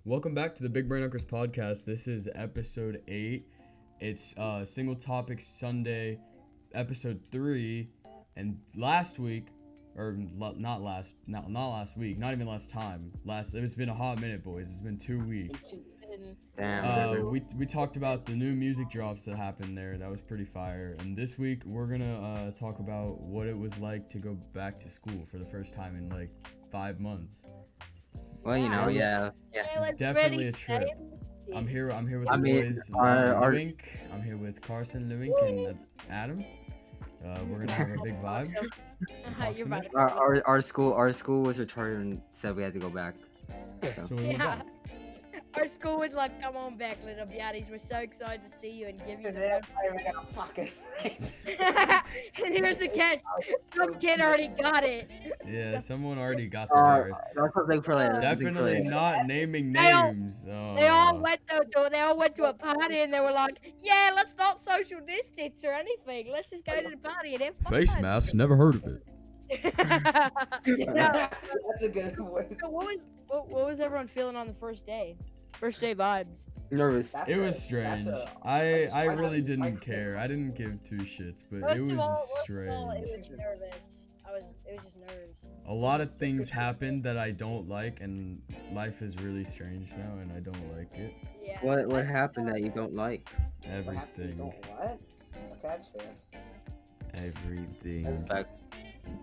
Welcome back to the Big Brain Uncles podcast. This is episode 8. It's Single Topic Sunday, episode 3. And last week, or not last week, not even last time. It's been a hot minute, boys. It's been 2 weeks. Damn. We talked about the new music drops that happened there. That was pretty fire. And this week we're gonna talk about what it was like to go back to school for the first time in like 5 months. Well, you know, yeah. It's definitely a trip. I'm here with the boys. Lewink. I'm here with Carson, Lewink, and Adam. We're gonna have a big vibe. Our school was retarded and said we had to go back. So we went back. Our school was like, come on back, little beauties. We're so excited to see you and give you the And here's the catch. Some kid already got it. Yeah, someone already got the virus. For Definitely not naming names. They all went to a party and they were like, yeah, let's not social distance or anything. Let's just go to the party and have fun. Face mask, never heard of it. That's a good voice. So what was everyone feeling on the first day? First day vibes. Nervous. It was strange. I really didn't care. I didn't give two shits, but it was strange. It was nervous. It was just nerves. A lot of things happened that I don't like, and life is really strange now, and I don't like it. Yeah. What happened that you don't like? Everything. What? Okay, that's fair. Everything.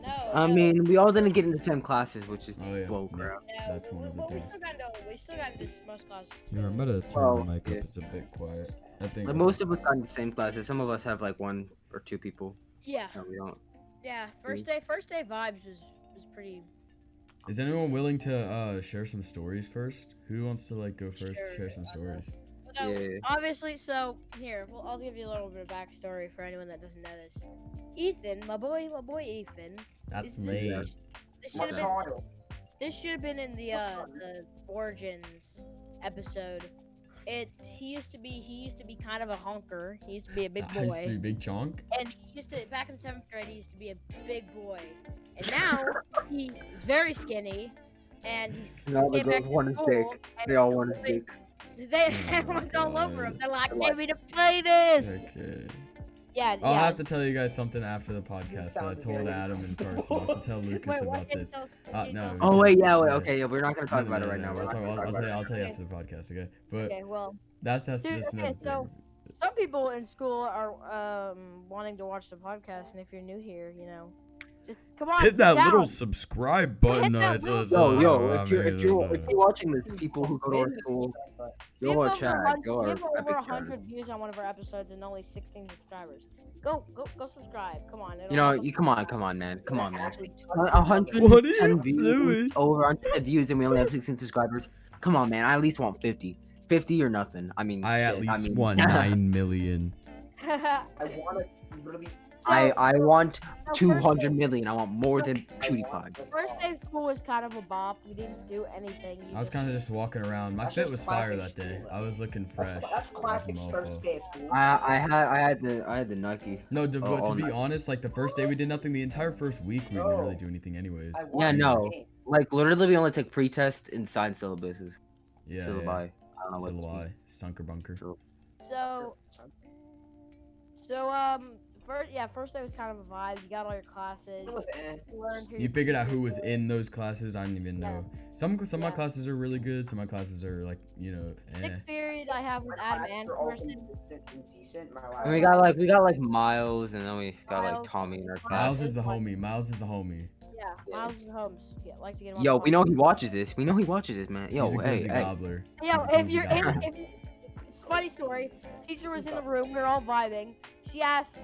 No. I mean, we all didn't get into the same classes, which is Oh yeah. crap. That's one of the we things. still got into most classes. Yeah, I'm about to turn Oh, the mic yeah. up. It's a bit quiet. I think. Like, most of us got in the same classes. Some of us have like 1 or 2 people. Yeah. No, we don't. Yeah. First day vibes was pretty. Is anyone willing to share some stories first? Who wants to like go first? Sure. Share some stories. No, Yeah. obviously, so here, well, I'll give you a little bit of backstory for anyone that doesn't know this. Ethan, my boy Ethan. That's This- me. This should What's have been. harder? This should have been in the Origins episode. He used to be kind of a honker. He used to be a big I used to be boy, big chunk. and he used to back in 7th grade. He used to be a big boy, and now he's very skinny, and he's No, the came back girls to want his school, dick. and They all want his dick. everyone's all over him. They're like, They're like- "Give me the penis." Okay. Yeah, I'll yeah. have to tell you guys something after the podcast that I told Adam and Carson. I'll have to tell Lucas Wait, what about can you this. tell- No. Oh wait, yeah, wait, Yeah. okay, yeah, we're not gonna talk No, about no, it right no, now. no, We're not gonna talk I'll about it tell you right after the podcast, okay? But Okay, well, that's Dude, another okay, so thing. some people in school are wanting to watch the podcast, and if you're new here, just come on. Hit that down. little subscribe button. Hit that It's little- Yo, if you're watching this, people who go to our school, We have go over chat, 100 go we our have over epic 100 chats. views on one of our episodes and only 16 subscribers. Go subscribe. Come on. You know, come on, man. Come on, man. What are 110 you doing? views, over 100 views, and we only have 16 subscribers. Come on, man. I at least want 50. 50 or nothing. I mean, I at shit, least mean, want 9 million. I want to really. I want so 200 million. I want more than PewDiePie. First day of school was kind of a bop. We didn't do anything. I was kind of just walking around. My That's fit just was fire classic that day. school. I was looking fresh. That's classic as a first mofo. day of school. I had the Nike. No, but to Oh, be no. honest, like the first day we did nothing. The entire first week we didn't really do anything anyways. I Yeah, want no. the game. Like literally, we only take pre-test and science syllabuses. Yeah, Syllabi. yeah. I don't know what. Syllabi, Sunker Bunker. So first day was kind of a vibe. You got all your classes. It was You learned who You your figured out who teachers was were. in those classes. I didn't even know. Some of my Yeah. classes are really good. Some of my classes are like, eh. Sixth period, I have with My Adam classes and were all Carson. decent. My And we got like Miles, and then we got like Miles. Tommy in our class. Miles is the homie. Miles is the homie. Yeah, Yeah. Miles is Holmes. Yeah, like to get him on Yo, the we phone. know he watches this. We know he watches this, man. Yo, He's a hey, glizzy hey. gobbler. Yo, He's a if glizzy you're in, gobbler. it's a funny story. Teacher was in the room. We were all vibing. She asked,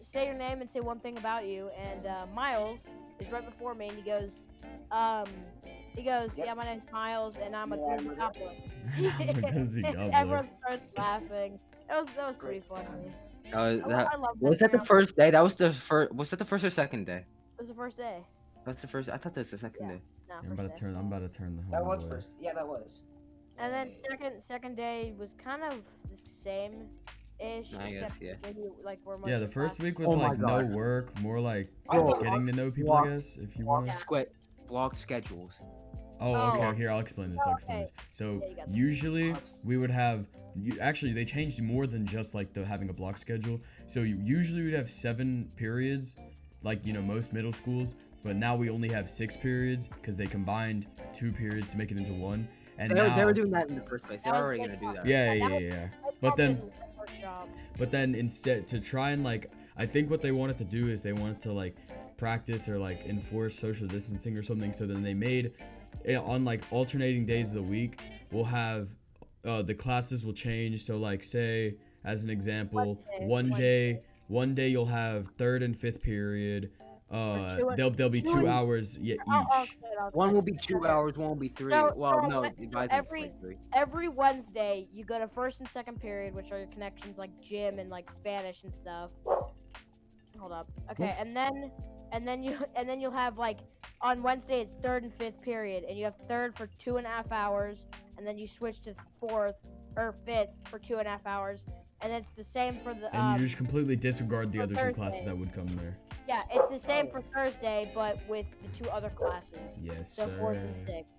say your name and say one thing about you. And Miles is right before me, and he goes, Yep. yeah, my name's Miles, and I'm a Yeah, I glizzy remember. gobbler. I'm a glizzy gobbler. Everyone starts laughing. That was pretty great. funny. That, I love was that the around. first day? That was the first. Was that the first or second day? It was the first day. That's the first. I thought that was the second Yeah. day. No, I'm first about day. to turn. I'm about to turn the That homie was away. first. Yeah, that was. And then second day was kind of the same ish, I guess, except yeah. maybe like we're most Yeah, of the first class- week was Oh my like no God. work, more like Oh, getting to know people. I walk- guess if you want. Yeah. Vlog schedules. Oh, okay. Oh. Here, I'll explain this. I'll explain Okay. this. So Yeah, you got that. usually we would have. Actually, they changed more than just like the having a block schedule. So usually we'd have 7 periods, like most middle schools. But now we only have 6 periods because they combined 2 periods to make it into one. And They now, were doing that in the first place. They're That was already like gonna do that. yeah. But then, Workshop. instead to try and like, I think what they wanted to do is they wanted to like practice or like enforce social distancing or something. So then they made it on like alternating days of the week. We'll have the classes will change. So like say as an example, one day you'll have third and fifth period. There'll be 2 hours each. One will be 2 hours, one will be 3. So- Well, so no, what- advisors every- like 3. Every Wednesday, you go to first and second period, which are your connections like gym and like Spanish and stuff. Hold up. Okay, and then you'll have like on Wednesday it's third and fifth period, and you have third for 2.5 hours, and then you switch to fourth or fifth for 2.5 hours, and it's the same for the And you just completely disregard the for other 2 classes Thursday. that would come there. yeah, it's the same for Thursday, but with the 2 other classes. Yes, So fourth sir. and sixth.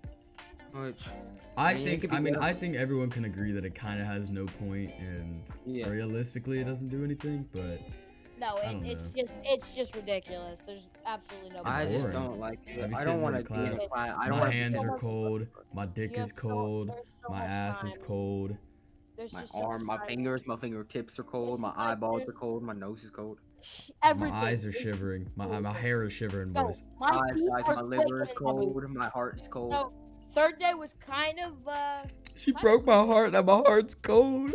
Which, I mean, it think could be I think everyone can agree that it kind of has no point, and yeah. realistically it doesn't do anything. But No, I don't it's just ridiculous. There's absolutely no. I just boring. don't like it. I'd be I sitting don't want in to be in class, class. I don't my want hands so are much- cold, my dick You have is cold, there's so my much ass is time. cold. There's My just so much arm, my time. fingers, my fingertips are cold. It's My just like eyeballs are this. cold. My nose is cold. Everything. My eyes are is- shivering. My hair is shivering, No, boys. my Guys, feet guys, are my liver is quaking and cold. My heart is cold. So third day was kind of She broke my heart, and my heart's cold.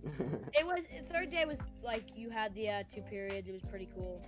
it was third day was like you had the 2 periods. It was pretty cool.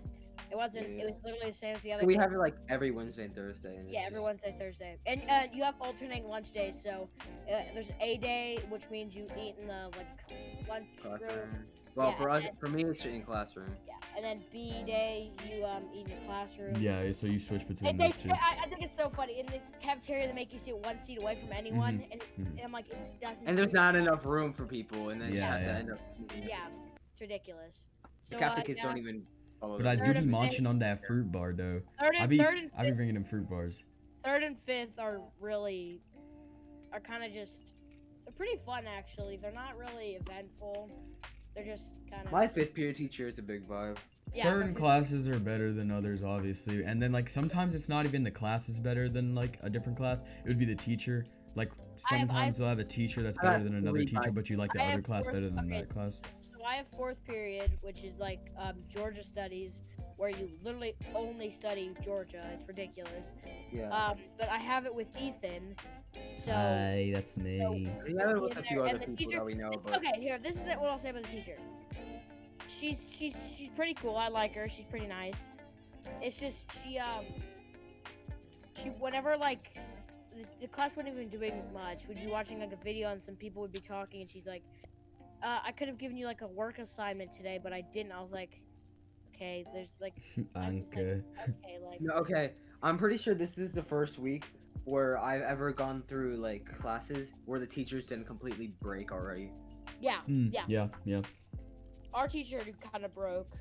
It wasn't. Yeah. It was literally the same as the other. We class. have it like every Wednesday and Thursday. And it's Yeah, every just- Wednesday, Thursday, and you have alternating lunch days. So there's A day, which means you eat in the like lunch room. classroom. Well, Yeah, for us, and- for me, it's in classroom. Yeah, and then B day you eat in your classroom. Yeah, so you switch between And they, those 2. I think it's so funny. In the cafeteria, they make you sit 1 seat away from anyone, Mhm, and, mhm. and I'm like, it just doesn't. And there's not enough room for people, and then you Yeah, have to yeah. end up. Yeah, it's ridiculous. So The Catholic kids yeah, don't even follow. But the I rules. do Third be and munching on that fruit bar, though. third I and be fifth, bringing them fruit bars. third and fifth are kind of just. They're pretty fun actually. They're not really eventful. They're just kind of. My 5th period teacher is a big vibe. Yeah, Certain but- classes are better than others, obviously, and then like sometimes it's not even the class is better than like a different class. It would be the teacher. Like sometimes they'll have a teacher that's I have better than another 3 teacher, types. but you like the I other have class 4 better than okay, that class. So I have 4th period, which is like Georgia studies, where you literally only study Georgia. It's ridiculous. Yeah. But I have it with Ethan. So that's me. we have it with a in few there, other and the people teacher- that we know, but okay, here. This is what I'll say about the teacher. She's pretty cool. I like her. She's pretty nice. It's just she whenever like the class wasn't even doing much. We'd be watching like a video and some people would be talking and she's like, I could have given you like a work assignment today, but I didn't. I was like, okay, there's like I'm just like, Anke. okay, like no, okay. I'm pretty sure this is the first week where I've ever gone through like classes where the teachers didn't completely break already. yeah, yeah. Yeah. Our teacher kind of broke.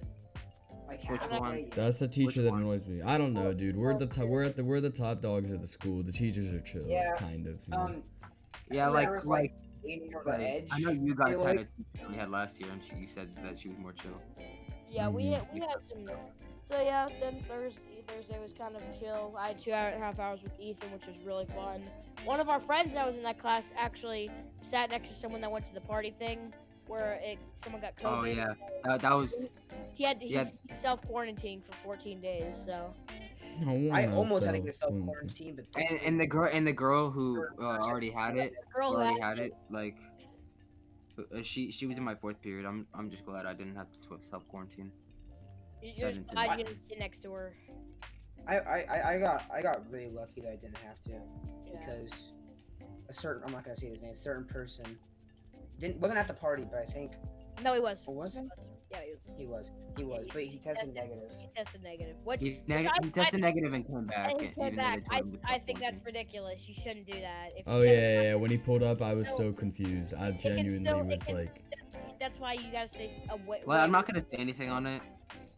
Like Which halfway. one? That's the teacher Which that one? annoys me. I don't know, dude. We're the top dogs at the school. The teachers are chill, Yeah, kind of. you know. Yeah, There was, like Aiming for the edge. I know you guys They had like- a teacher we had last year, and you said that she was more chill. Yeah, we Mhm. had some. So yeah, then Thursday was kind of chill. I had 2.5 hours with Ethan, which was really fun. One of our friends that was in that class actually sat next to someone that went to the party thing, where someone got COVID. Oh yeah, that was He self quarantined for 14 days. So I almost had to get self quarantine, but and the girl who already had it, the girl who already had had it, like she was in my 4th period. I'm just glad I didn't have to self quarantine. you're just Seventeen. glad you didn't sit next to her. I got really lucky that I didn't have to Yeah. because I'm not gonna say his name, certain person wasn't at the party, but I think No, he was. or was it? Yeah, he was. He was, but he tested negative. He tested negative. Which He I- tested negative and came back. and he even came though they back. told him to I think that's self-quarantine. ridiculous. You shouldn't do that. If Oh you yeah, get- yeah, yeah. When he pulled up, I was So- so confused. I it can genuinely still- it was can- like, That's why you gotta stay away. Well, I'm not gonna say anything on it.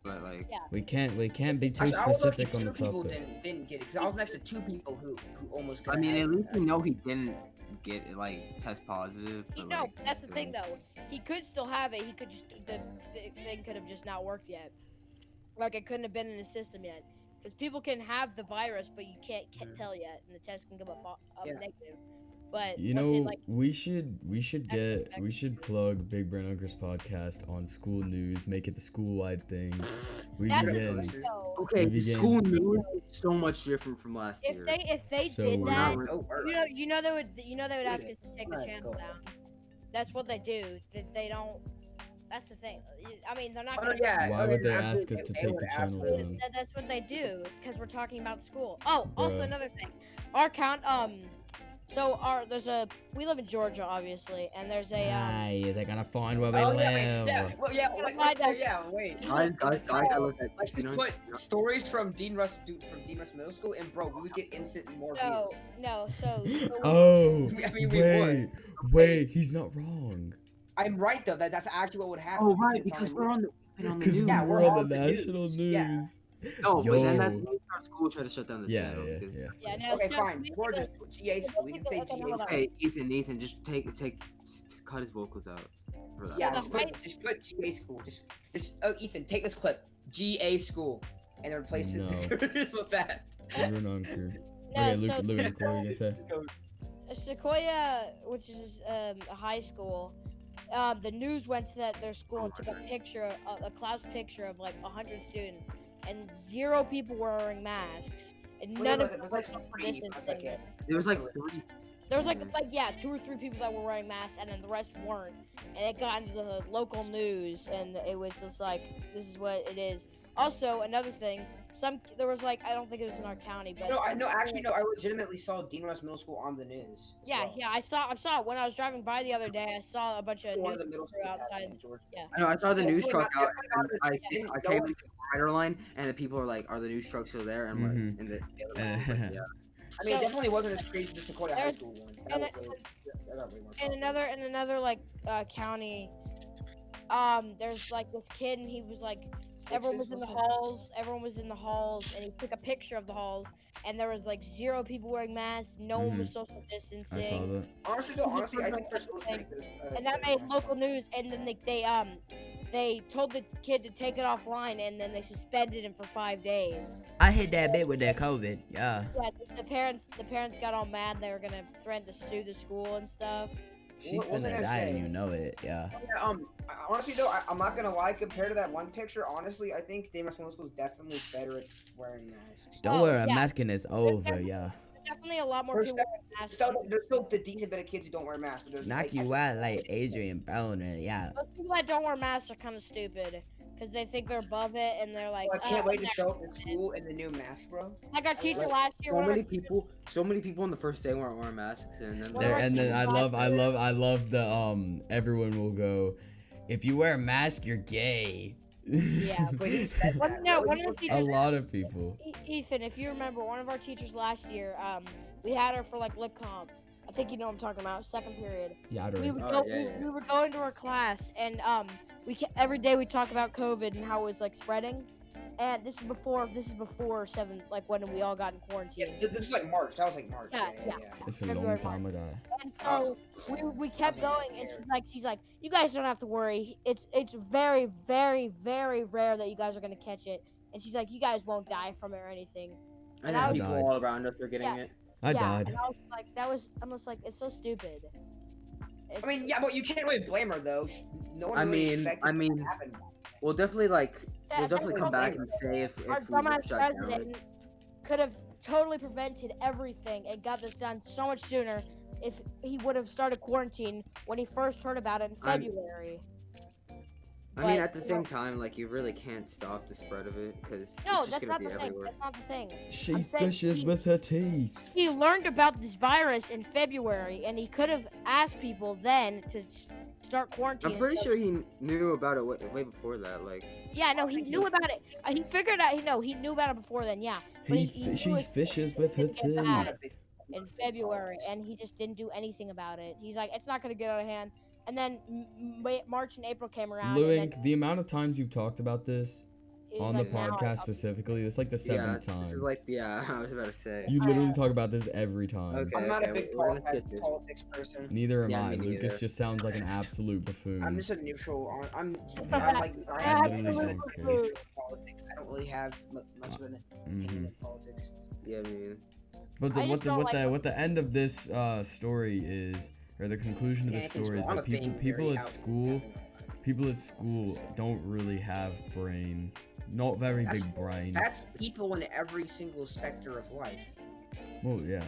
But like, We can't be too Actually, I was lucky specific on the two people topic. didn't get it because I was next to two people who almost. I could've mean, had at it. least we know he didn't get it, like test positive. But, No, like, that's the still. thing though. He could still have it. He could just the thing could have just not worked yet. Like it couldn't have been in his system yet. Because people can have the virus, but you can't tell yet, and the test can come up Yeah. negative. But You once know, it, like, we should plug Big Brain Uncle's podcast on school news, make it the school-wide thing. We that's begin. the thing, though. Okay, We begin- school news is so much different from last year. If they So did we're that, not- No worries. you know they would ask us to take the Alright, channel go. down. That's what they do. They don't. That's the thing. I mean, they're not Oh, gonna. yeah. Why oh, would they absolutely, ask us to they take would the channel absolutely- down? That's what they do. It's because we're talking about school. Oh, also Bruh. another thing. Our count. We live in Georgia, obviously, and there's a. Aye, they're gonna find where we Oh, live. yeah, wait. I looked at Like, just put stories from Dean Russ Middle School, and bro, we would get instant more No, views. no. So. Oh, I mean, we would. wait, he's not wrong. I'm right though. That's actually what would happen. Oh right, it's because on we're on the Because news. Yeah, we're we're on on the the national news. news. Yeah. No, but then that Yo. means our school tried to shut down the Yeah, channel. yeah, because- yeah. Yeah, no. Okay, so fine. basically- Or just put GA school. We can say Okay, GA hold on. school. Okay, Ethan, just just cut his vocals out. For that. So Yeah, the just put GA school. Just Ethan, take this clip. GA school, and then replace No. it with that. Everyone on crew. No, Okay, so Luke, what were you gonna say? Sequoia, which is a high school, the news went to their school and took a picture, a class picture of like 100 students, and 0 people were wearing masks, and none of them were social distancing. There was like 30. There was like 2 or 3 people that were wearing masks, and then the rest weren't, and it got into the local news, and it was just like, this is what it is. Also, another thing, there was like, I don't think it was in our county, but I legitimately saw Dean Russ Middle School on the news. as yeah, well. I saw it when I was driving by the other day. I saw a bunch of One news of the middle crew school outside. in Georgia. I know. I saw the news Hopefully truck not- out, and I didn't came know- into the rider line, and the people are like, "Are the news trucks still there?" And Mhm. like, and the other one was like, yeah. I mean, it So- definitely wasn't as crazy as the Sequoia High There's- School one. and That was way more In another like county, there's like this kid, and he was like, everyone was in the halls, and he took a picture of the halls, and there was like 0 people wearing masks, no one was social I saw distancing, that. Honestly, I think their school's pretty good. and that made local news. And then they told the kid to take it offline, and then they suspended him for 5 days. I hit that bit with that COVID. Yeah. Yeah, the parents got all mad. They were gonna threaten to sue the school and stuff. She's What was I finna gonna die and say? you know it. Yeah. Yeah, honestly though, I'm not gonna lie. Compared to that one picture, honestly, I think Dean Russ Middle School is definitely better at wearing masks. Don't Oh, wear a yeah. mask and it's over. Yeah. There's definitely a lot more There's people wearing masks. There's still the decent bit of kids who don't wear masks. But there's, Knock like, you out like Adrian Bellner. Yeah. Most people that don't wear masks are kind of stupid because they think they're above it, and they're like, I can't "Oh, wait to I'm show up not in school in the new mask, bro. Like our teacher Like, last year. So one of our many teachers- people on the first day weren't wearing masks, and then Well, And then I love Black the everyone will go, if you wear a mask, you're gay. Yeah, But he said One- that. no, bro. one of the A teachers. lot of people. Ethan, if you remember, one of our teachers last year, we had her for like lit comp. I think you know what I'm talking about. Second period. Yeah, I We don't would Oh, go. yeah, yeah. We were going to our class, and every day we talk about COVID and how it's like spreading. And this is before 7, like when we all got in Yeah, quarantine. this is like March. That was like March. Yeah, Yeah. It's a long February, time ago. And so we kept going, and she's like, you guys don't have to worry. It's very, very, very rare that you guys are gonna catch it. And she's like, you guys won't die from it or anything. and I then was- people all around us are getting Yeah. it. I Yeah, died. And I was like, I'm just like, it's so stupid. I mean, yeah, but you can't really blame her though. No one I really mean- expected I it to mean, happen. We'll definitely That's come back okay. and say if Our we were dumbass shut down. president could have totally prevented everything and got this done so much sooner if he would have started quarantine when he first heard about it in I'm- February. I mean, but, at the you same know- time, like you really can't stop the spread of it because No, it's just that's gonna not be the thing. everywhere. That's not the thing. She I'm saying fishes he- with her teeth. He learned about this virus in February, and he could have asked people then to start quarantining. I'm pretty sure he knew about it way before that. Like, Yeah, no, he knew about it. He figured out. He knew about it before then. Yeah, but he She knew it fishes with her was gonna get bad teeth. in February, and he just didn't do anything about it. He's like, it's not gonna get out of hand. And then March and April came around. And Lewink, the amount of times you've talked about this, It was On the like now I podcast specifically, it's like the Yeah, seventh this is time. like I was about to say. You literally talk about this every time. Okay. I'm not a big we're gonna skip this. politics person. Neither am Yeah, I. me Lucas neither. just sounds like an absolute buffoon. I'm just a neutral. I'm like I literally 90% don't care. neutral in politics. I don't really have much of an opinion Mhm. in politics. Yeah, man. But I just don't like what the end of this story is, or the conclusion of the Yeah, I think story is so. I'm that a being people very at out- school don't really have brain, not very That's- big brain. That's people in every single sector of life. Well, yeah.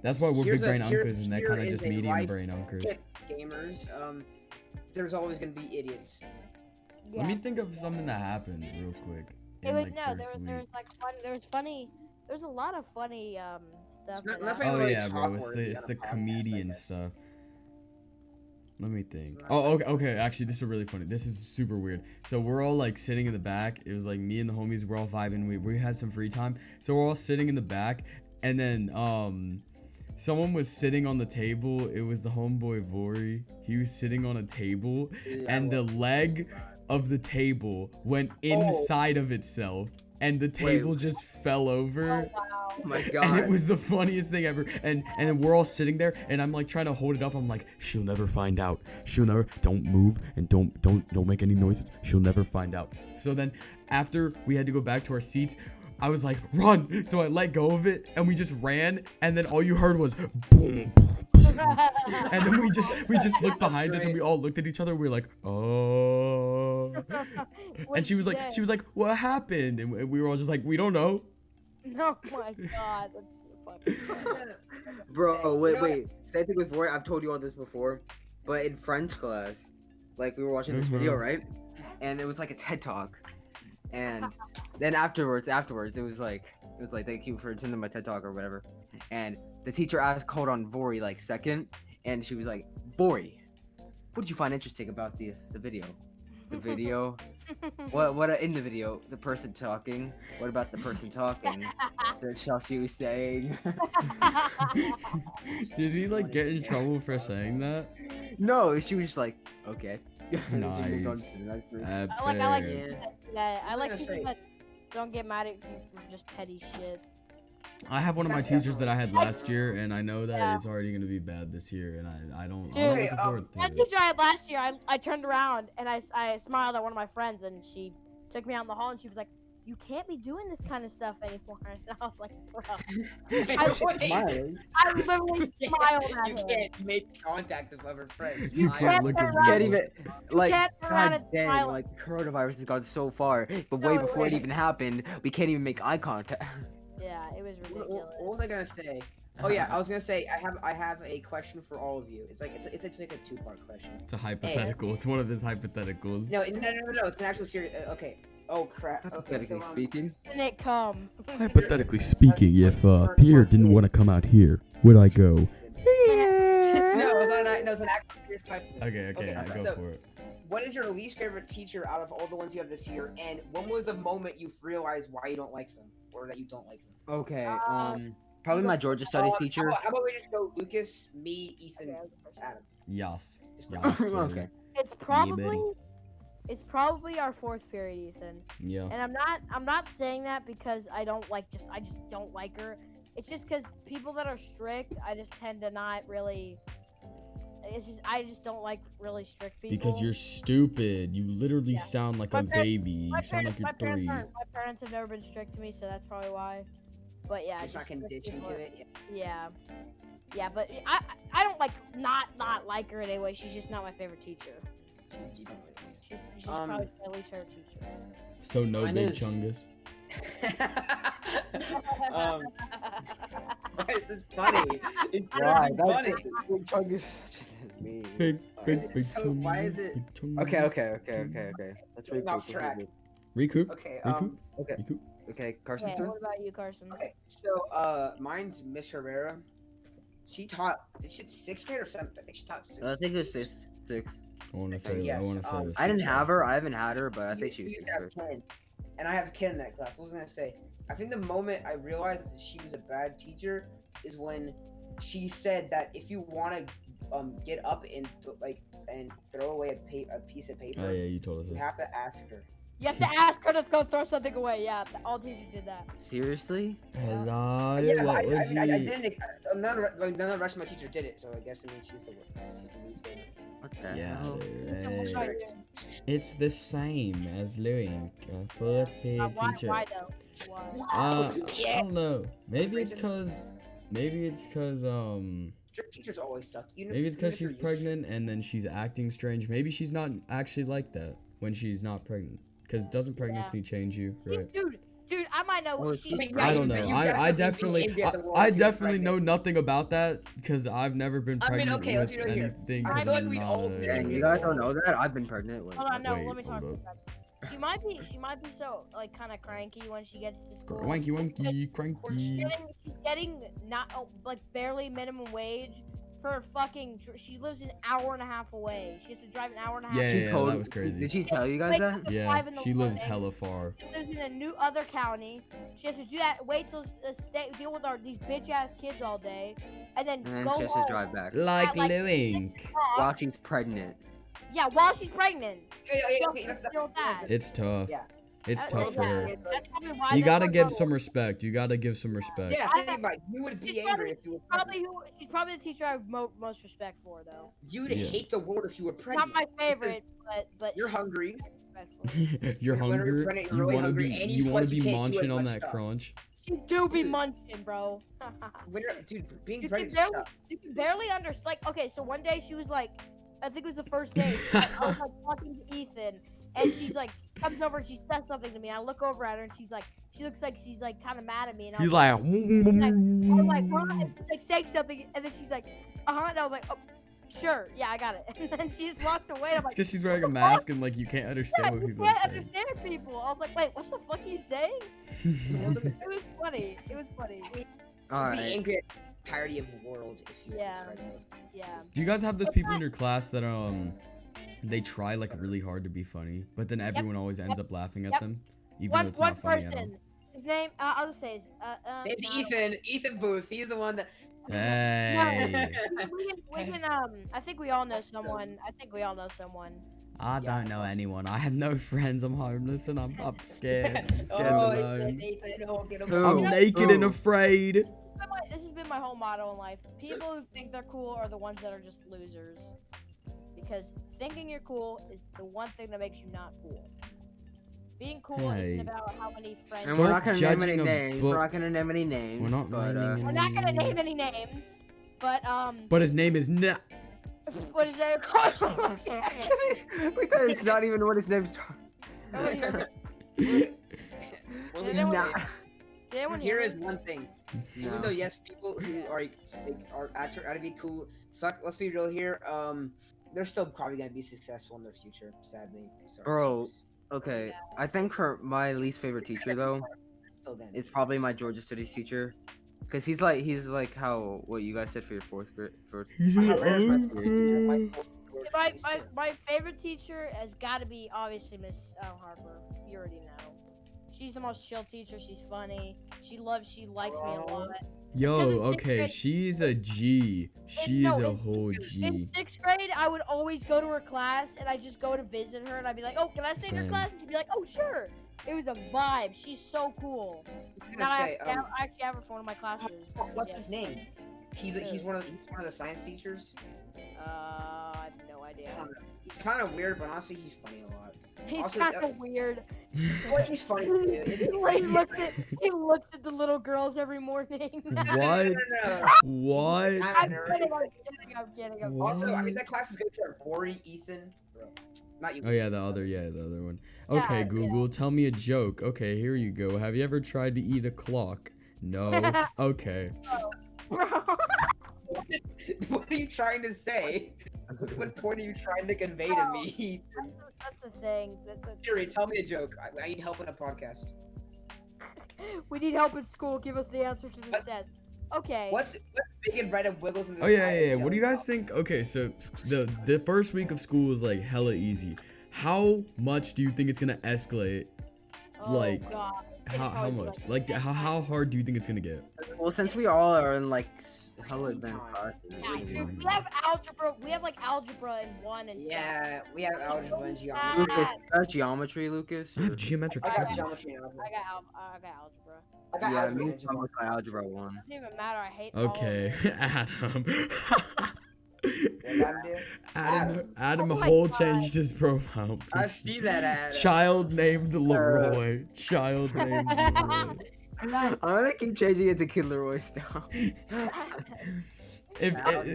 That's why we're Here's big brain here- uncers, and they're here kind of is just a medium life brain uncers. tip, gamers. There's always gonna be idiots. Yeah. Let me think of something that happened real quick. It in, was like, no, first there week. was like fun. There was funny. There's a lot of funny stuff. Not- that nothing happened. Oh really yeah, bro. It's talk-worthy the on a the podcast, I comedian guess. stuff. Let me think. not Oh, okay. Actually, this is really funny. This is super weird. So we're all like sitting in the back. It was like me and the homies. We're all vibing. We had some free time. So we're all sitting in the back, and then someone was sitting on the table. It was the homeboy Vori. He was sitting on a table, and the leg of the table went inside of itself, and the table just fell over. Wow. Oh my And god. it was the funniest thing ever. And then we're all sitting there, and I'm like trying to hold it up. I'm like, she'll never find out. She'll never. Don't move and don't make any noises. She'll never find out. So then, after we had to go back to our seats, I was like, run. So I let go of it, and we just ran. And then all you heard was boom. And then we just looked behind us, and we all looked at each other. We were like, oh. And she was like, what happened? And we were all just like, we don't know. Oh my god, that's so funny. Bro, wait, No. wait. Same thing with Roy. I've told you all this before, but in French class, like we were watching this video, right? And it was like a TED talk, and then afterwards, it was like thank you for attending my TED talk or whatever. And the teacher called on Vori like second, and she was like, Vori, what did you find interesting about the video? The video. What in the video? The person talking. What about the person talking? The stuff she was saying. Did he like get in trouble for saying that? No, she was just like, okay. And then she moved on Nice. to the next person. I like Epic. I like gonna people say- that don't get mad at you for just petty shit. I have one of my That's teachers that I definitely- had last year, and I know that Yeah. it's already gonna be bad this year, and I don't. I'm Dude. not Okay, looking forward to That it. teacher I had last year, I turned around and I smiled at one of my friends, and she took me out in the hall, and she was like, "You can't be doing this kind of stuff anymore." And I was like, "Bro," Smiling. I literally smiled at You her. can't make contact with other friends. You I- can't look at turn me. around. Can't even like can't turn around god and dang, smile. like coronavirus has gone so far, but way No before it way. even happened, we can't even make eye contact. Yeah, it was What, ridiculous. what was I gonna say? Oh yeah, I was gonna say I have a question for all of you. It's like it's like a two-part question. It's a hypothetical. It's one of those hypotheticals. No, it's an actual serious. Okay. Oh crap. Okay. Hypothetically So, speaking. Didn't it come? Hypothetically speaking, if Pierre didn't want to come out here, would I go? no, it's an actual serious question. Okay, Okay, I go so- for it. What is your least favorite teacher out of all the ones you have this year? And when was the moment you realized why you don't like them, or that you don't like them? Okay, Uh, probably my Georgia studies teacher. How about we just go Lucas, me, Ethan, Okay, Adam? Yes. Just Yes, buddy. Okay. It's probably our fourth period, Ethan. Yeah. And I'm not saying that because I just don't like her. It's just because people that are strict, I just tend to not really. I just don't like really strict people. Because you're stupid. You literally Yeah. sound like My a par- baby. You sound like you're 3. My parents have never been strict to me, so that's probably why. But yeah, Just not strict conditioned people to are- it. Yeah, yeah, but I don't not like her anyway. She's just not my favorite teacher. You don't really She's Um, probably my least favorite teacher. So no Mine big is- chungus. um, it's funny. It's Why? funny. Big chunk is such a mean. Big So why is it- big chungus. Okay. Let's Getting off regroup. track. Recoup. Okay. Recoup. Okay, Carson's Okay, turn. what about you, Carson? Okay. So mine's Miss Herrera. She taught. Did she 6th grade or 7th? I think she taught 6th. I think it was six. I want to Okay, say. yes, I want to say. um, this I didn't is- have her. I haven't had her, but I think she You was used sixth to have grade. Ken, and I have a kid in that class. What was I gonna say? I think the moment I realized that she was a bad teacher is when she said that if you want to get up and and throw away a piece of paper, Oh yeah, you told us you this. have to ask her. You have to ask her to go throw something away. Yeah, all teachers did that. Seriously? Hello, Yeah, what I was mean, I it? didn't. None of the rest of my teachers did it, so I guess it means she's the least favorite. What the Yeah, hell? right. It's the same as Louis, fourth period Why? teacher. Why though? Why? I don't know. Maybe it's cause Strict teachers always suck. maybe it's cause she's pregnant and then she's acting strange. Maybe she's not actually like that when she's not pregnant. Cause doesn't pregnancy change you, right? Dude, I might know. Oh, She, she's I don't know. You I definitely definitely, aimed at the world I if you were definitely know pregnant. nothing about that because I've never been I mean, pregnant okay, let's with do it here. anything. I 'cause feel like I'm we'd not all a- be Dang, you guys don't know that? I've been pregnant. Wait. hold on, no, Wait, let me talk hold about that. She might be so like kind of cranky when she gets to school. Wanky, wanky, She's cranky. getting not like barely minimum wage for fucking. She lives an hour and a half away. She has to drive an hour and a half. Yeah, She yeah, told- that was crazy. Did she tell you guys Like, that? Yeah, 5 in the she lives morning. hella far. She lives in a new other county. She has to do that. Wait till deal with these bitch ass kids all day, and then And then go she has home. to drive back. Like At, like, Louis. While she's pregnant. Yeah, while she's pregnant. Yeah, So okay, that's deal with that. It's tough. Yeah. It's That's- tough for her. That's probably why You they gotta don't give know. some respect. You gotta give some respect. Yeah, I- think about it. You would She's be angry if you were pregnant. She's probably the teacher I have most respect for, though. You would Yeah. hate the world if you were Not pregnant. my favorite, but You're she's hungry. respectful. You're When you're hungry. pregnant, you're You really wanna hungry, be. and you You feel wanna like you be can't do munching as on much that stuff. crunch. She do be Dude. munching, bro. When you're, dude, being You pregnant can is barely, tough. you can barely understand. Like, okay, so one day she was like, I think it was the first day. I was like talking to Ethan, and she's like, comes over and she says something to me. I look over at her, and she looks like she's like kind of mad at me. And I He's was like. I'm like, huh? And she's like saying something, and then she's like, and I was like, oh, sure, yeah, I got it. And then she just walks away. And I'm It's like, because she's wearing a mask and like you can't understand yeah, what you people can't are saying. understand people. I was like, wait, what the fuck are you saying? It was funny. It was funny. Be Alright. angry at the entirety of the world if you were Yeah. pregnant. Yeah. Do you guys have those people in your class that they try like really hard to be funny, but then everyone always ends up laughing at Yep. them, even though One it's not funny at all? person. His name, I'll just say, Name's no. Ethan Booth. He's the one that. Hey, We can, I think we all know someone. I don't know anyone. I have no friends. I'm homeless and I'm scared. I'm scared Oh, alone. Ethan, oh, get him Who? I'm out. naked and Who? afraid. This has been my whole motto in life. People who think they're cool are the ones that are just losers. Because thinking you're cool is the one thing that makes you not cool. Being cool Hey. isn't about how many friends. And Stop we're not gonna name any judging a names. book. We're not gonna name any names. We're not but, naming We're not gonna name any names, but But his name is what is that called? Wait, it's not even what his name's. Well, Did we anyone- know- Did anyone Here hear is me? one thing. Even No. though yes, people who are actually trying to be cool suck. Let's be real here. They're still probably gonna be successful in their future. Sadly, sorry. Bro. Okay, I think for my least favorite teacher though Still gonna is be. probably my Georgia Studies teacher, cause he's like how what you guys said for your fourth grade. He's My an favorite teacher, my uncle. My favorite teacher has got to be obviously Miss Harper. You already know. She's the most chill teacher. She's funny. She likes me a lot. Yo, Because in sixth okay, grade- she's a G. She no, is a in- whole In G. 6th grade, I would always go to her class and I just go to visit her and I'd be like, "Oh, can I stay in your Same. class?" And she'd be like, "Oh, sure." It was a vibe. She's so cool. I was Now gonna I say, actually have her for one of my classes. what's Yeah. his name? He's one of the science teachers. I have no idea. He's kind of weird, but honestly, he's funny a lot. He's Also, kind of weird. Well, he's funny too. he looks at the little girls every morning. What? No. What? Kinda I'm nerd. kidding. I'm kidding. Also, I What? mean that class is good to Rory, Ethan, bro. Not you. Oh yeah, the other one. Yeah, Okay, yeah. Google, tell me a joke. Okay, here you go. Have you ever tried to eat a clock? No. Okay. Bro. What are you trying to say? What point are you trying to convey to me? That's the thing. Siri, tell me a joke. I need help in a podcast. We need help in school. Give us the answer to this What? test. Okay. What's big and red and wiggles in the Oh yeah, sky yeah, yeah. and What do you jelly guys think? Okay, so the first week of school is like hella easy. How much do you think it's gonna escalate? Oh, like, God. think it'd How probably be, much? Like how hard do you think it's gonna get? Well, since we all are in like hella Anytime. advanced classes. Yeah, it's dude, gonna we be- have algebra. We have like algebra in 1 and stuff. Yeah, we have algebra and Ah. geometry. Lucas, you got geometry, Lucas? I have or- geometric I got science. geometry and algebra. I got algebra. I got Yeah, algebra me and too. I'm with geometry. my algebra 1. Doesn't even matter. I hate all of Okay, it. Adam. What did Adam do? Adam Oh my Hole God. changed his profile. I see that ad. Child named Leroy. Child named Leroy. I'm gonna keep changing it to Kid Leroy style.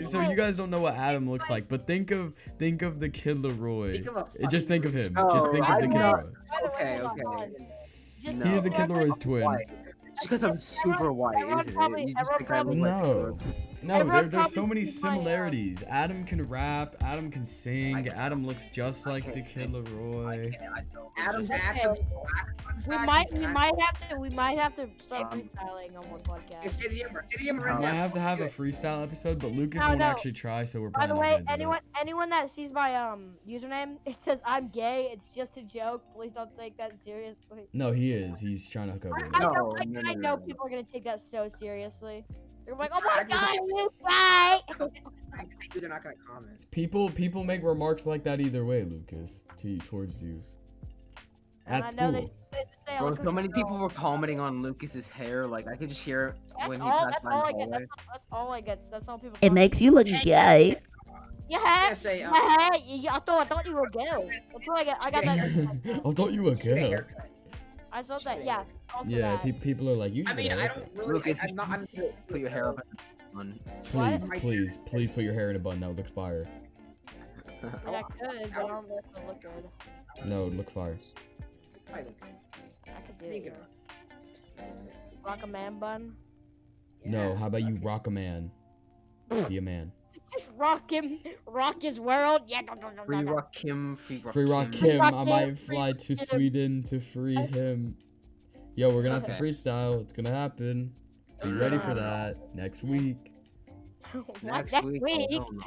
So you guys don't know what Adam looks like, but think of the Kid Leroy. Think of a Just think of him. No, Just think of I the Kid know. Leroy. By the way, Okay, hold on, okay. hold on. Just No. He is the Kid everyone- Leroy's twin. White. Just because I'm super white, everyone isn't probably- it? You just everyone think I look like No. No, Everyone there's so probably many sees my, similarities. Adam can rap, Adam can sing, I- Adam looks just I like the can't Kid sing. Leroy. Adam's Okay. actually black. Fun We fact, might, he's we actually- might have to start Um, freestyling on one Yeah, podcast. say the number. Say the number right We now. might have to have a Do it. freestyle episode, but Lucas No, won't no. actually try, so we're By probably the not way, gonna do anyone that sees my username, it says I'm gay. It's just a joke. Please don't take that seriously. it. No, he is. He's trying to hook up I with know, me. No, I, no, I no, know no. people are gonna take that so seriously. They're like, oh I my just- god, you gay. They're not gonna comment. People make remarks like that either way, Lucas, towards you. And At I know they school. say I Bro, look so like a many people girl. were commenting on Lucas's hair. Like I could just hear it That's when he all. passed That's by all the I get. hallway. That's all I get. That's all people. It makes you look gay. Yeah. Yeah, say Yeah, I thought you were gay. That's what I get. I got that. I thought you were get a gay. haircut. I thought that. Yeah. Also Yeah, that. people are like, you I should mean, get a I haircut. don't really. Lucas, I'm not. I'm Put your hair up. On. Please, What? please put your hair in a bun. That would look fire. I mean, I could, but I don't know if it'll look good. No, it would look fire. I look good. I could do Think it. about Rock a man bun. No, how about you rock a man? Be a man. Just rock him. Rock his world. Yeah. Free Rock Kim. Free rock Kim. Kim. Rock I Kim, might free fly to Kim. Sweden to free him. Yo, we're gonna have to Okay. freestyle. It's gonna happen. Be It's ready gonna for happen. that next week. What, Next week. Oh, hell no.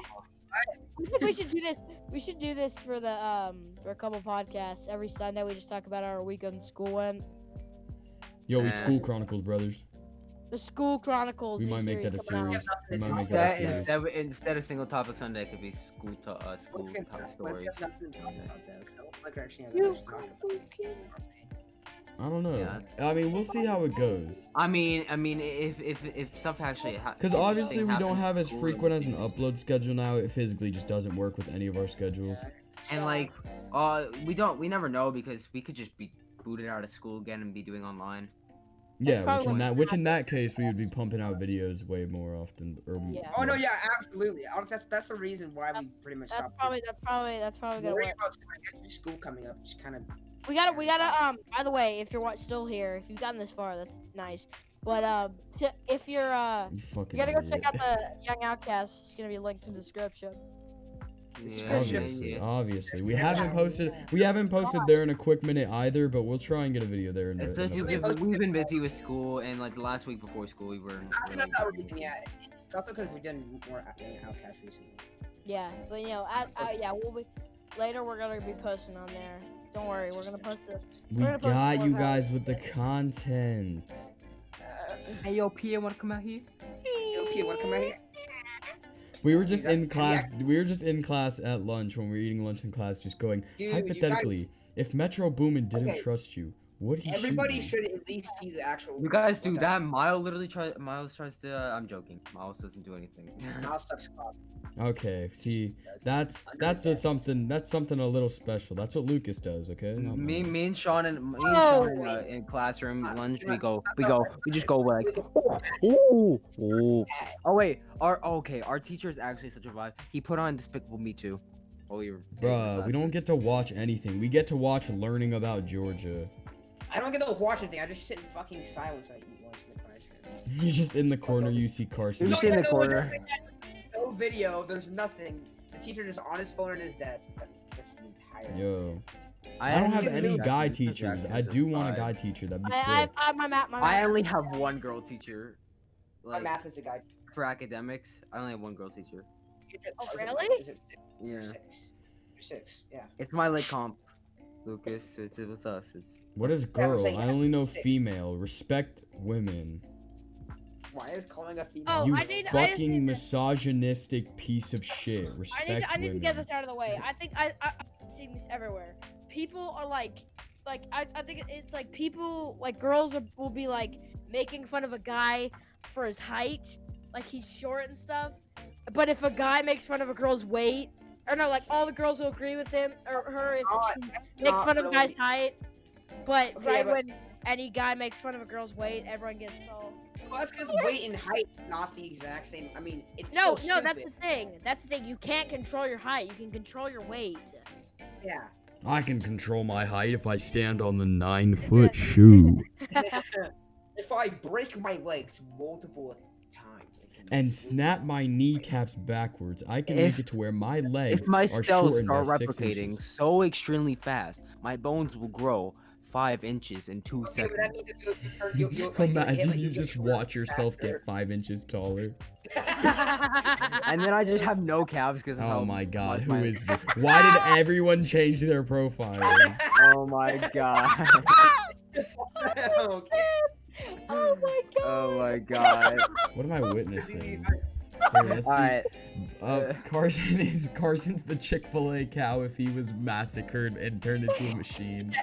I think we should do this. We should do this for the for a couple podcasts every Sunday. We just talk about how our week on school went. Yo, we Uh, School Chronicles, brothers. The School Chronicles. We new might make that a coming out. series. We might make that a Instead, series. instead of single topic Sunday, it could be school school Okay, talk what if stories. you have nothing to talk about that? 'Cause I don't like actually have You that much to talk about. I don't know. Yeah. I mean, we'll see how it goes. I mean, if stuff actually. Because obviously we don't happens have in as school, frequent as an upload schedule now. It physically just doesn't work with any of our schedules. And like, we never know because we could just be booted out of school again and be doing online. Yeah, probably which in that case we would be pumping out videos way more often. Or Yeah. Oh no, yeah, absolutely. That's the reason why we pretty much That's stopped. probably gonna Worry work. about school coming up. Just kind of. We gotta by the way, if you're still here, if you've gotten this far, that's nice. But if you're You fucking you gotta go idiot. check out the Young Outcasts. It's gonna be linked in the description. Yeah, Obviously. We haven't posted there in a quick minute either, but we'll try and get a video there in It's a like bit. we've been busy with school and like the last week before school we were. I think that's our reason. Yeah, it's also because we've done more Outcast recently. Yeah, but later we're gonna be posting on there. Don't worry, we're gonna post it. We we're gonna post got more you about- guys with the content. Hey yo, Pia, wanna come out here? Okay, wanna come out here? We were just Dude, in class. We were just in class at lunch when we were eating lunch in class, just going. Dude, you Hypothetically, guys- if Metro Boomin didn't Okay. trust you, would he Everybody shoot you? should at least see the actual. You guys do what that. Miles tries to. I'm joking. Miles doesn't do anything. Mouse sucks cock. Okay, see, that's something a little special. That's what Lucas does. Okay. Not me, mine. me and Sean Oh. in classroom lunch. Stop, We just go like. Oh. Oh wait, our teacher is actually such a vibe. He put on Despicable Me Too. While we were. Bruh, we don't get to watch anything. We get to watch learning about Georgia. I don't get to watch anything. I just sit in fucking silence. I eat lunch in the classroom. You're just in the corner. You see Carson. You No, sit in yeah, the no, corner. No video. There's nothing. The teacher just on his phone at his desk. That's the entire. Yo, I don't have He's any new. guy teachers. I do want a guy teacher. That'd be sick. My math. I only have one girl teacher. My Like math is a guy. for academics, I only have one girl teacher. Oh, Is it- really? Is it Yeah. six? Six. Yeah. It's my lit comp, Lucas. It's with us. It's What is Yeah, I'm girl? saying I only know 6. female. Respect women. Why is calling a female? Oh, You I just fucking need to- misogynistic piece of shit. Respect I need to women. get this out of the way. I think I've seen this everywhere. People are like I think it's like people like girls will be like making fun of a guy for his height, like he's short and stuff. But if a guy makes fun of a girl's weight, or no, like all the girls will agree with him or her if she makes not fun of a guy's really. height. But Okay, right but- when any guy makes fun of a girl's weight, everyone gets so. Well, that's because weight and height not the exact same. I mean, it's No, so no, that's stupid. the thing. That's the thing. You can't control your height. You can control your weight. Yeah. I can control my height if I stand on the 9-foot shoe. If I break my legs multiple times. I can And still- snap my kneecaps backwards. I can make If- it to where my legs If my are cells shortened by start 6 replicating inches. so extremely fast, my bones will grow 5 inches in 2 Okay, but that seconds. means that you'll like, Imagine like, you get just shorter watch yourself faster. get 5 inches taller. And then I just have no calves because of Oh how my god, much who my- is this? Why did everyone change their profiles? Oh my god. Okay. Oh my god. Oh my god. What am I witnessing? Here, let's see. Alright. Carson's the Chick-fil-A cow if he was massacred and turned into a machine.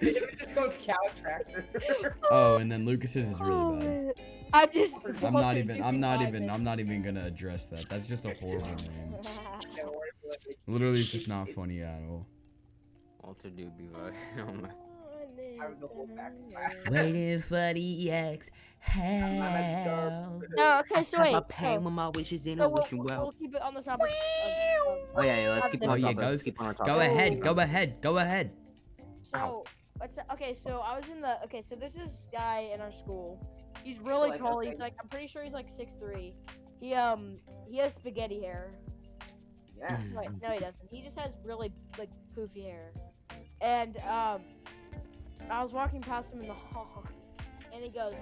It was just called cow tractor. Oh, and then Lucas's is really bad. man. I'm just. I'm not even gonna address that. That's just a horrible name. Literally, it's just not funny at all. Walter Doobie. Oh my. Have the whole back. Waiting for the X. Hell. No, okay, so wait. with my wishes in So we'll keep it on the topic. Oh yeah, let's keep on Oh our yeah, topic. go. Let's keep on our Go topic. ahead. Go ahead. Go ahead. So, okay, so I was in the. Okay, so there's this guy in our school. He's really like, tall. okay. He's like, I'm pretty sure he's like 6'3". He has spaghetti hair. Yeah. Wait, no, he doesn't. He just has really like poofy hair. And I was walking past him in the hall, and he goes,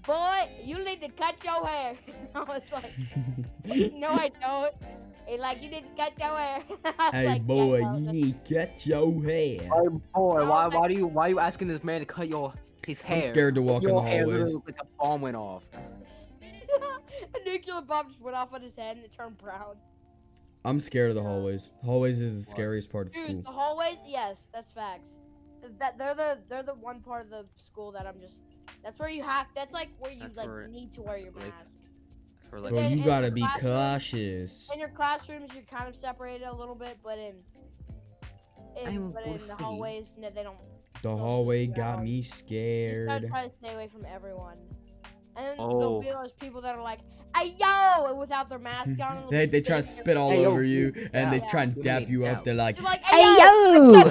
"Boy, you need to cut your hair." I was like, "No, I don't." He's like, "You need to cut your hair." I was Hey like, boy, "Yeah, no, you that's- need to cut your hair. Hey boy, No, why like- why are you asking this man to cut his hair? I'm scared to walk in the Your hair hallways. literally looked like a bomb went off. A nuclear bomb just went off on his head and it turned brown. I'm scared of the hallways. Hallways is the scariest part of school. Dude, the hallways, yes, that's facts. They're the one part of the school that I'm just. That's where you have. That's like where you That's like where- need to wear your like, mask. For Bro, Bro, in you your gotta be classroom- cautious. In your classrooms, you're kind of separated a little bit, but in I'm but in the goofy. hallways, no, they don't. The also hallway around. got me You start scared. trying to stay away from everyone. And then Oh. there'll be those people that are like, "Hey yo!" and without their mask on. and they'll They be try to spitting spit all Hey, yo, over you, and they yeah. try and Give dap me you that. up. They're like, They're like, "Hey yo!" yo!"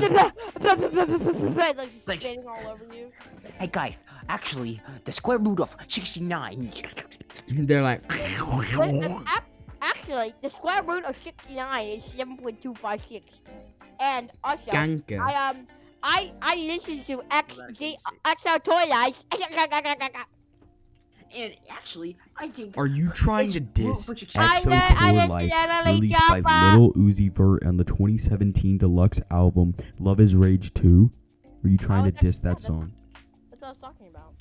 like just Like- spitting all over you. Hey guys, actually, the square root of 69. They're like, Actually, the square root of 69 is 7.256. And also, Ganka. I listen to Actually, Exotoilas. And actually, I think Are you trying to It's- diss I Exo know, Tour Life, accidentally released by jump up. Lil Uzi Vert on the 2017 deluxe album Love Is Rage 2? Are you trying to diss that song? That's what I was talking about.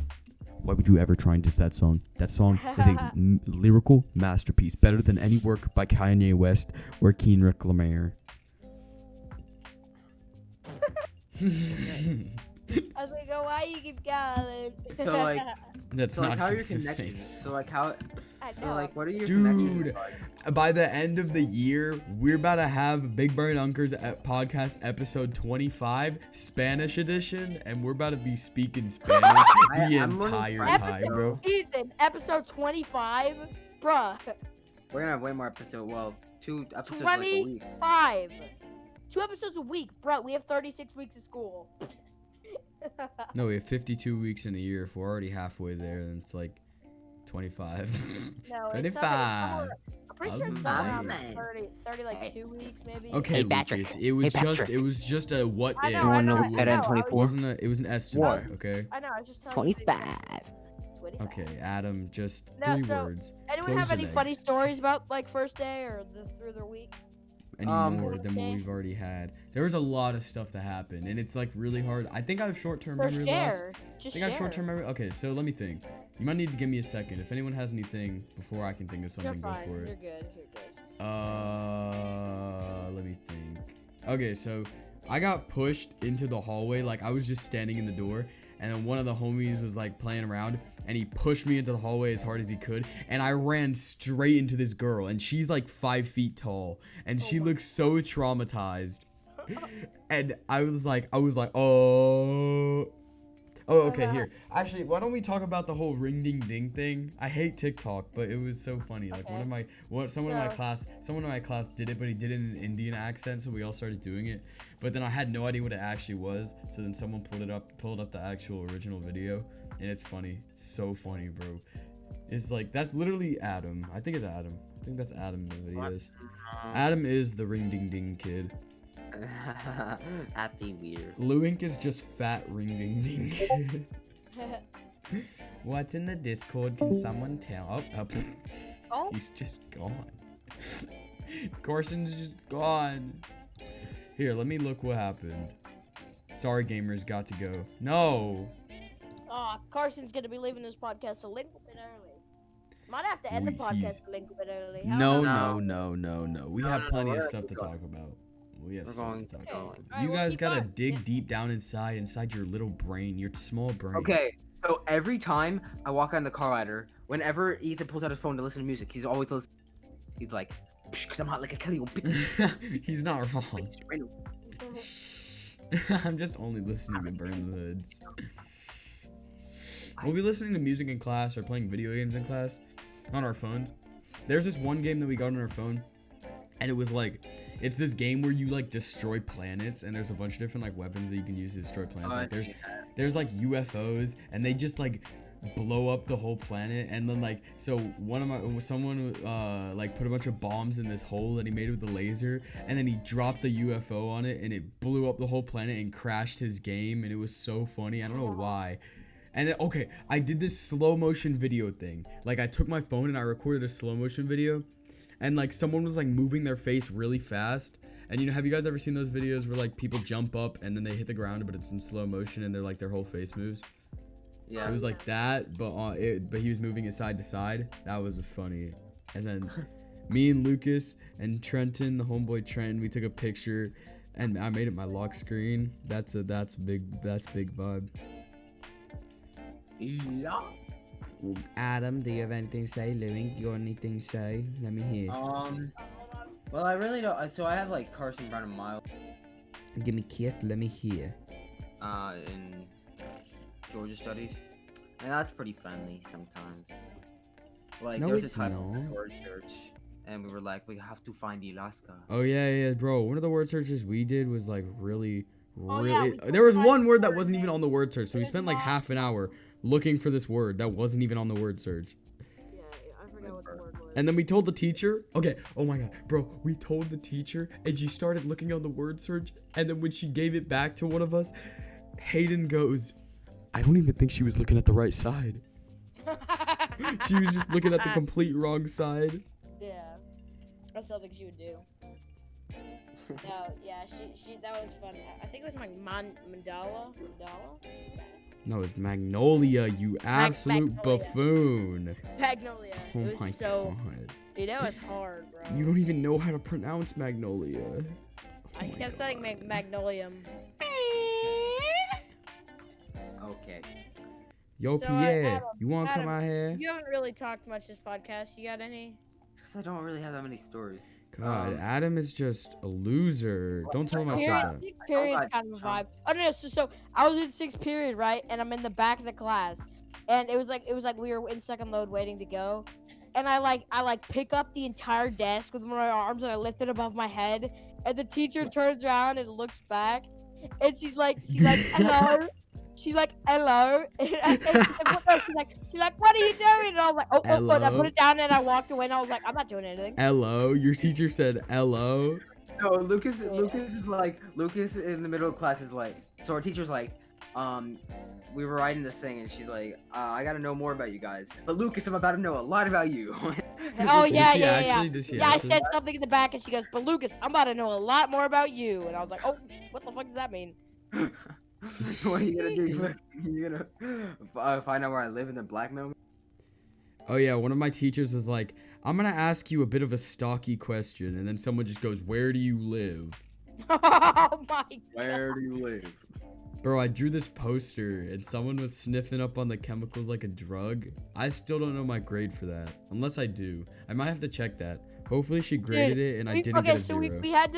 Why would you ever try and diss that song? That song is a lyrical masterpiece, better than any work by Kanye West or Kendrick Lamar. I was like, oh, why you keep going? So, like, That's So like, not how are your even the same. connections? So like, how? I So know. like, what are your Dude. connections like? By the end of the year, we're about to have Big Bird Uncers podcast episode 25, Spanish edition, and we're about to be speaking Spanish the I'm learning entire French. time, bro. Ethan, episode 25, bruh, We're gonna have way more episodes. Well, 2 episodes like a week. 5. 2 episodes a week, bro. We have 36 weeks of school. No, we have 52 weeks in a year. If we're already halfway there, then it's like 25. No, 25. I'm pretty sure it's somewhere around Alright. like 30 like 2 weeks maybe. Okay, Hey, Patrick. Lucas, it was Hey, just Patrick. it was just a what I if. know, I know, know I better than know, 24? It was an estimate, okay? I know, I was just telling you. 25. 25. Okay, Adam, just No, 3 so, words. Anyone Close have your any funny legs. stories about like first day or through their week? anymore than what Okay. we've already had. There was a lot of stuff that happened, and it's like really hard. I think I have short-term So memory loss. share. Just I think I share. have short-term memory. Okay, so let me think. You might need to give me a second. If anyone has anything before I can think of You're something, go fine. for You're it. good. You're good. Let me think. Okay, so I got pushed into the hallway. Like I was just standing in the door, and then one of the homies was like playing around, and he pushed me into the hallway as hard as he could, and I ran straight into this girl, and she's like 5 feet tall, and she looks so traumatized. And I was like, oh, okay, here. Actually, why don't we talk about the whole ring ding ding thing? I hate TikTok, but it was so funny. Like someone in my class did it, but he did it in an Indian accent, so we all started doing it. But then I had no idea what it actually was, so then someone pulled up the actual original video, and it's funny. It's so funny, bro. It's like that's literally Adam. I think it's Adam. I think that's Adam in the videos. Adam is the ring ding ding kid. Happy weird. Luink is just fat ring ding ding. What's in the Discord? Can someone tell? Oh. He's just gone. Carson's just gone. Here, let me look what happened. Sorry, gamers, got to go. No. Carson's gonna be leaving this podcast a little bit early. Might have to end the He's- podcast a little bit early. No. No. We No, have no, plenty we're of stuff to going. talk about. We have We're stuff going to talk to about. go. Alright, You well, guys keep gotta going. dig Yeah. deep down inside your little brain, your small brain. Okay, so every time I walk on the car ladder, whenever Ethan pulls out his phone to listen to music, he's always listening. He's like, "Cause I'm hot like a Kelly." He's not wrong. I'm just only listening to Burn the Hood. We'll be listening to music in class or playing video games in class on our phones. There's this one game that we got on our phone, and it was like, it's this game where you like destroy planets, and there's a bunch of different like weapons that you can use to destroy planets. Like there's like UFOs, and they just like blow up the whole planet, and then like so someone like put a bunch of bombs in this hole that he made with the laser, and then he dropped the UFO on it, and it blew up the whole planet and crashed his game, and it was so funny. I don't know why. And then, okay, I did this slow motion video thing. Like I took my phone and I recorded a slow motion video, and like someone was like moving their face really fast. And you know, have you guys ever seen those videos where like people jump up and then they hit the ground, but it's in slow motion and they're like their whole face moves? Yeah. It was like that, but he was moving it side to side. That was funny. And then me and Lucas and Trenton, the homeboy Trenton, we took a picture, and I made it my lock screen. That's big vibe. Yeah. Adam, do you have anything to say? Louie, you got anything to say? Let me hear. Well, I really don't. So I have like Carson Brown and Miles. Give me a kiss. Let me hear. In Georgia Studies, and that's pretty friendly sometimes. Like No, there was it's a time of not. word search, and we were like, we have to find Alaska. Oh yeah, bro. One of the word searches we did was like really. Oh, yeah, we There was couldn't one find word the that word wasn't even name. on the word search, so we It is spent like not- half an hour looking for this word that wasn't even on the word search. Yeah, I forgot what the word was. And then we told the teacher, okay, oh my god, bro, we told the teacher, and she started looking on the word search, and then when she gave it back to one of us, Hayden goes, I don't even think she was looking at the right side. She was just looking at the complete wrong side. Yeah, that's something she would do. No, yeah, she that was fun. I think it was like Mandala. No, it's Magnolia, you absolute Magnolia. buffoon. Magnolia. Oh It was my so, god. dude, that was hard, bro. You don't even know how to pronounce Magnolia. I kept saying Magnolium. Okay. Yo, So, Pierre, Adam, you wanna come Adam, out here? You haven't really talked much this podcast. You got any? Because I don't really have that many stories. God, Adam is just a loser. Don't tell him I said Period, that. sixth period got kind of a Sean. vibe. Oh no, so I was in sixth period, right? And I'm in the back of the class, and it was like we were in second load waiting to go, and I pick up the entire desk with my arms and I lift it above my head, and the teacher turns around and looks back, and she's like hello. She's like, hello. And she's like, what are you doing? And I was like, oh, and I Hello. put it down and I walked away and I was like, I'm not doing anything. Hello, your teacher said hello. No, Lucas in the middle of class is like, so our teacher's like, we were writing this thing, and she's like, I gotta know more about you guys. But Lucas, I'm about to know a lot about you. Oh yeah, she yeah, actually? yeah. Did she Yeah, I actually? said something in the back, and she goes, "But Lucas, I'm about to know a lot more about you." And I was like, "Oh, what the fuck does that mean?" What are you gonna do? You gonna find out where I live and then blackmail me? Oh yeah, one of my teachers was like, I'm gonna ask you a bit of a stocky question, and then someone just goes, where do you live? Oh my god. Where do you live? Bro, I drew this poster, and someone was sniffing up on the chemicals like a drug. I still don't know my grade for that. Unless I do. I might have to check that. Hopefully she graded it, and I didn't get a so zero. we had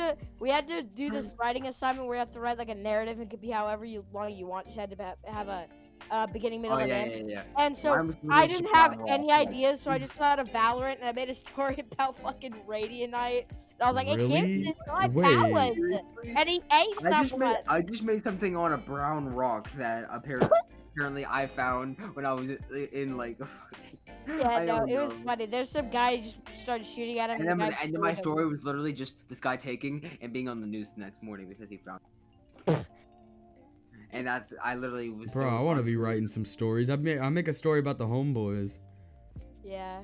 to do this writing assignment where you have to write like a narrative. It could be however long you want. You just had to have a beginning, middle, Oh and yeah, end. yeah, yeah. And so Mine was I really didn't shit have on any roll. ideas, so I just thought of Valorant, and I made a story about fucking Radianite. And I was like, it Really? gives this guy Wait. powers, and he aced someone. I just made something on a brown rock that apparently I found when I was in like. Yeah, I no, don't it was know. funny. There's some guy who just started shooting at him. And the then guy the end of threw my him. story was literally just this guy taking and being on the news the next morning because he found. And I literally was. Bro, so I want to be unbelievable. writing some stories. I make a story about the homeboys. Yeah.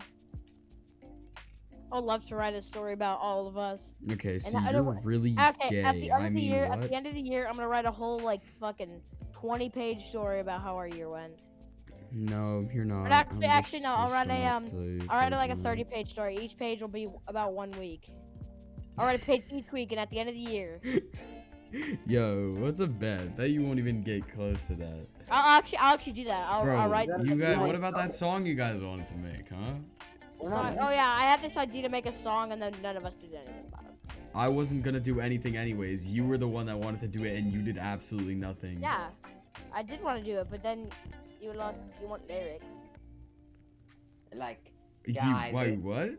I'd love to write a story about all of us. Okay, so I you're don't- really Okay, gay. at the end I of the mean, year, what? at the end of the year, I'm gonna write a whole like fucking 20-page story about how our year went. No, you're not. But actually, I'm just no, I'll write pissed a off to you, I'll write like a dude. 30-page story. Each page will be about 1 week. I'll write a page each week, and at the end of the year, Yo, what's a bet? That you won't even get close to that. I'll actually do that. I'll Bro, write. you guys, like, what about that song you guys wanted to make, huh? song. Oh yeah, I had this idea to make a song, and then none of us did anything about it. I wasn't gonna do anything anyways. You were the one that wanted to do it, and you did absolutely nothing. Yeah, I did want to do it, but then you want lyrics. Like, You, guys, wait, what?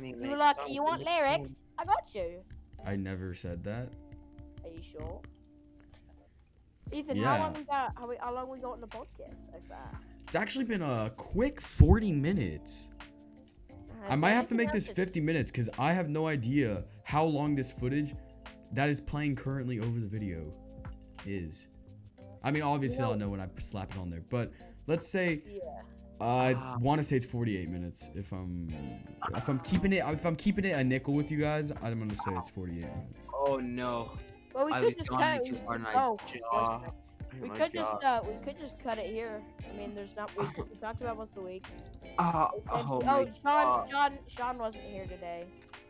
You were like, you want lyrics? I got you. I never said that. Are you sure? Ethan, Yeah. how long we got on the podcast so far? It's actually been a quick 40 minutes. I Is might there have to anything make this else 50 minutes because I have no idea how long this footage that is playing currently over the video is. I mean, obviously I'll know when I slap it on there, but let's say Yeah. I want to say it's 48 minutes. If I'm keeping it a nickel with you guys, I'm gonna say it's 48 minutes. Oh no. Well, we I could was just gone cut too it. far and I Oh, jaw. we My could jaw. we could just cut it here. I mean, there's not. We talked about once a week. Oh my God. Sean wasn't here today.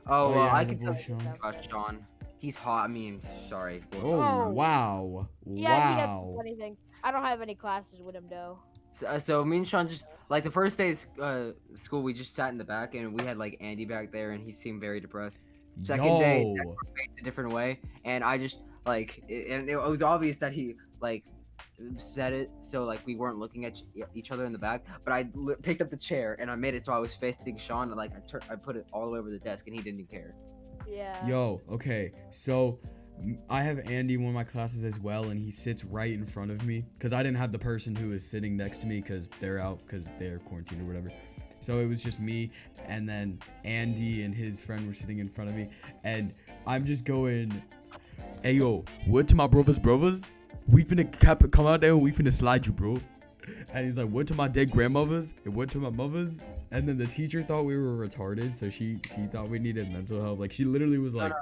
Oh, well, yeah, I the can boy tell you Sean. about Sean. He's hot. I mean, sorry. Oh, Oh. wow. Yeah, he had some Wow. funny things. I don't have any classes with him though. So me and Sean just like the first day of school, we just sat in the back and we had like Andy back there, and he seemed very depressed. Second day, Yo. It's a different way, and I just like, and it was obvious that he like said it, so like we weren't looking at each other in the back. But I picked up the chair and I made it so I was facing Sean, and like I put it all the way over the desk, and he didn't care. Yeah. Yo, okay, so I have Andy in one of my classes as well, and he sits right in front of me because I didn't have the person who is sitting next to me because they're out because they're quarantined or whatever. So it was just me, and then Andy and his friend were sitting in front of me, and I'm just going, hey yo, what to my brothers? We finna come out there and we finna slide you, bro. And he's like, what to my dead grandmothers and what to my mothers? And then the teacher thought we were retarded, so she thought we needed mental help. Like she literally was like,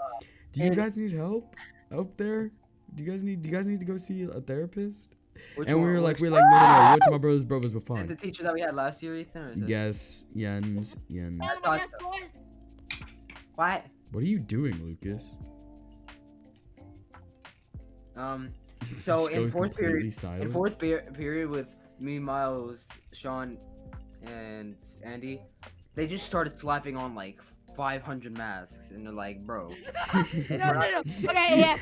do you guys need help out there? Do you guys need to go see a therapist? And we were like, no, what to my brothers? We're Is it the fine. teacher that we had last year, Ethan? Or is it... Yes, Jens. I thought What? What are you doing, Lucas? So Just in goes fourth completely period, silent. period with me, Miles, Sean, and Andy, they just started slapping on like 500 masks, and they're like, bro. No. Okay, yeah.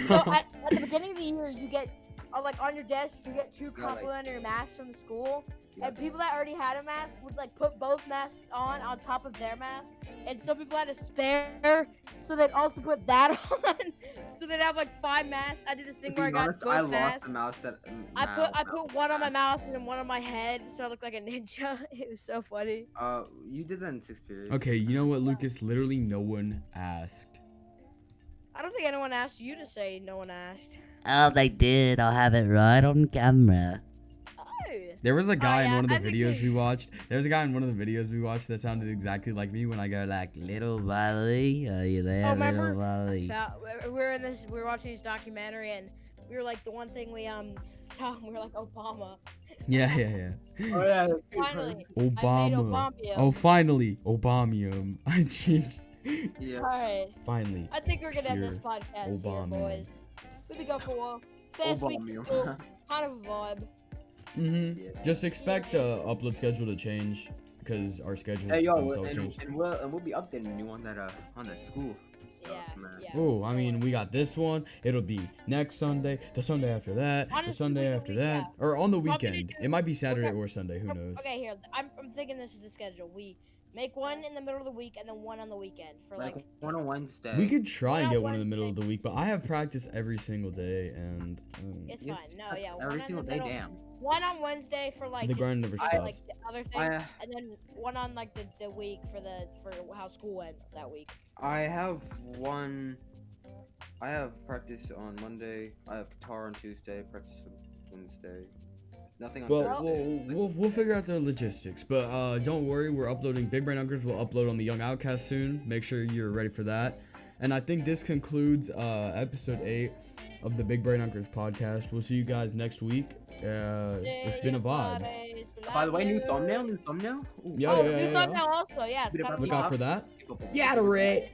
So at the beginning of the year, you get, like on your desk, you get 2 like- complimentary masks from the school. Yeah. And people that already had a mask would like put both masks on top of their mask. And some people had a spare, so they'd also put that on. So they'd have like 5 masks. I did this thing To where I be got honest, both I lost masks. the mouse that. I put one on my mouth and then one on my head, so I looked like a ninja. It was so funny. You did that in 6th period. Okay, you know what, Lucas? Literally no one asked. I don't think anyone asked you to say no one asked. Oh, they did. I'll have it right on camera. Oh. There was a guy in yeah, one of I the think videos they- we watched. There was a guy in one of the videos we watched that sounded exactly like me when I go like, Little Wally, are you there, Oh, remember? little Wally? We were watching this documentary and we were like the one thing we saw, we were like Obama. yeah. Oh yeah. Finally, I Obama. made Obama. Oh, finally, Obama. I changed. Yeah. All right. Finally. I think we're gonna end this Pure podcast Obama. here, boys. We've been going for a while. Last week was Obama. cool, kind of a vibe. Yeah. Just expect the upload schedule to change because our schedules Hey yo, themselves change. and we'll be updating you on that on the school stuff, Yeah, man. yeah. Oh, I mean, we got this one. It'll be next Sunday, the Sunday after that, the Honestly, Sunday we- after we- that, or on the Probably weekend. do- It might be Saturday okay. or Sunday. Who knows? Okay, here. I'm thinking this is the schedule. We make one in the middle of the week and then one on the weekend for Like one on Wednesday. We could try and Yeah, get one in the middle of Wednesday. the week, but I have practice every single day, and it's Yeah, fine. No, yeah. every one single in the day. middle, Damn. One on Wednesday for like the just grind never I- stops. like the other things, I and then one on like the week for how school went that week. I have one. I have practice on Monday. I have guitar on Tuesday. Practice on Wednesday. Nothing on Well, Thursday. we'll figure out the logistics, but don't worry, we're uploading Big Brain Unkers. We'll upload on the Young Outcast soon. Make sure you're ready for that. And I think this concludes episode 8 of the Big Brain Unkers podcast. We'll see you guys next week. It's been a vibe. By the way, new thumbnail. Ooh. Yeah, Oh, yeah, new yeah, thumbnail also. Yeah, it's Bit gotta about be Look out for that. Yeah, Gatorade.